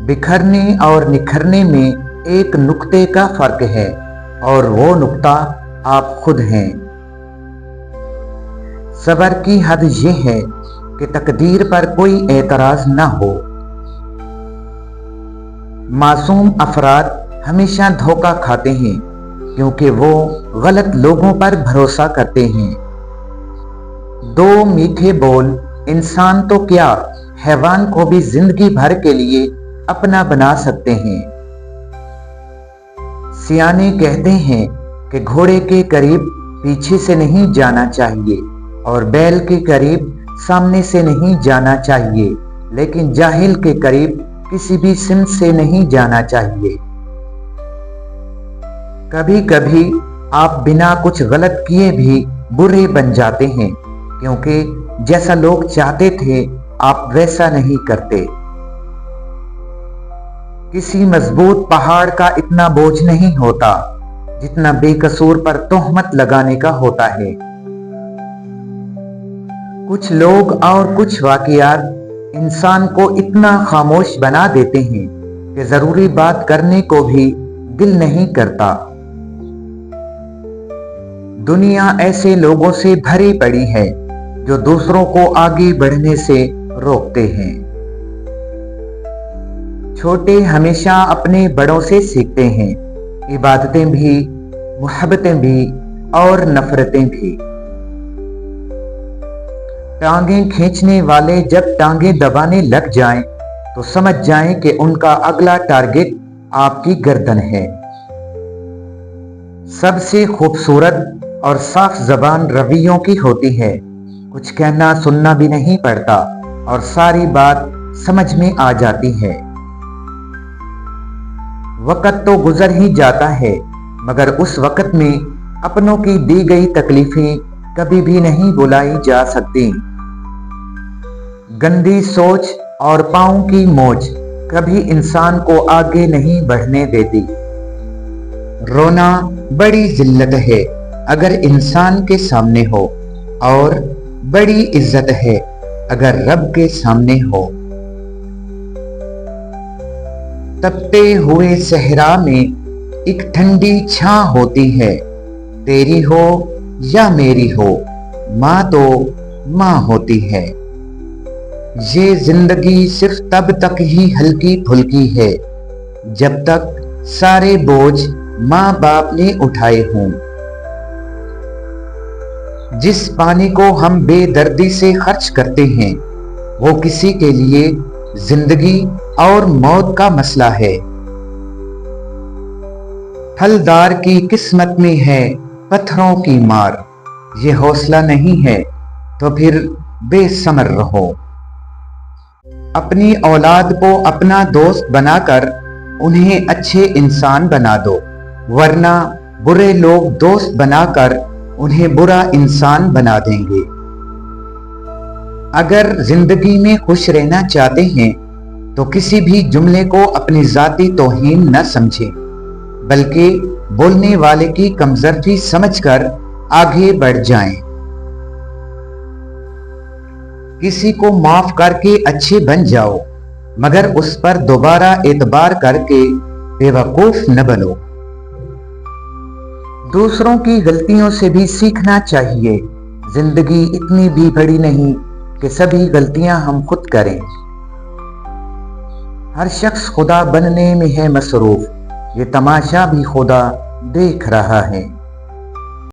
बिखरने और निखरने में एक नुक्ते का फर्क है और वो नुक्ता आप खुद हैं। सब्र की हद ये है कि तकदीर पर कोई एतराज न हो। मासूम अफराद हमेशा धोखा खाते हैं क्योंकि वो गलत लोगों पर भरोसा करते हैं। दो मीठे बोल इंसान तो क्या हैवान को भी जिंदगी भर के लिए अपना बना सकते हैं। सियाने कहते हैं कि घोड़े के करीब पीछे से नहीं जाना चाहिए और बैल के करीब सामने से नहीं जाना चाहिए, लेकिन जाहिल के करीब किसी भी सिमत से नहीं जाना चाहिए। कभी कभी आप बिना कुछ गलत किए भी बुरे बन जाते हैं क्योंकि जैसा लोग चाहते थे आप वैसा नहीं करते। किसी मजबूत पहाड़ का इतना बोझ नहीं होता जितना बेकसूर पर तोहमत लगाने का होता है। कुछ लोग और कुछ वाकयात इंसान को इतना खामोश बना देते हैं कि जरूरी बात करने को भी दिल नहीं करता। दुनिया ऐसे लोगों से भरी पड़ी है जो दूसरों को आगे बढ़ने से रोकते हैं। छोटे हमेशा अपने बड़ों से सीखते हैं, इबादतें भी, मोहब्बतें भी और नफरतें भी। टांगें खींचने वाले जब टांगें दबाने लग जाएं तो समझ जाएं कि उनका अगला टारगेट आपकी गर्दन है। सबसे खूबसूरत और साफ जबान रवियों की होती है। कुछ कहना सुनना भी नहीं पड़ता और सारी बात समझ में आ जाती है। वक्त तो गुजर ही जाता है मगर उस वक्त में अपनों की दी गई तकलीफें कभी भी नहीं भुलाई जा सकती। गंदी सोच और पांव की मोच कभी इंसान को आगे नहीं बढ़ने देती। रोना बड़ी जिल्लत है अगर इंसान के सामने हो और बड़ी इज्जत है अगर रब के सामने हो। तपते हुए सहरा में एक ठंडी छां होती है, तेरी हो या मेरी हो, माँ तो माँ होती है। ये जिंदगी सिर्फ तब तक ही हल्की फुल्की है जब तक सारे बोझ माँ बाप ने उठाए हों। जिस पानी को हम बेदर्दी से खर्च करते हैं वो किसी के लिए जिंदगी और मौत का मसला है। फलदार की किस्मत में है पत्थरों की मार, ये हौसला नहीं है तो फिर बेसमर रहो। अपनी औलाद को अपना दोस्त बनाकर उन्हें अच्छे इंसान बना दो, वरना बुरे लोग दोस्त बनाकर उन्हें बुरा इंसान बना देंगे। अगर जिंदगी में खुश रहना चाहते हैं तो किसी भी जुमले को अपनी जाती तौहीन न समझें, बल्कि बोलने वाले की कमजोरी समझकर आगे बढ़ जाएं। किसी को माफ करके अच्छे बन जाओ मगर उस पर दोबारा एतबार करके बेवकूफ न बनो। दूसरों की गलतियों से भी सीखना चाहिए। जिंदगी इतनी भी बड़ी नहीं कि सभी गलतियां हम खुद करें। हर शख्स खुदा बनने में है मसरूफ, ये तमाशा भी खुदा देख रहा है।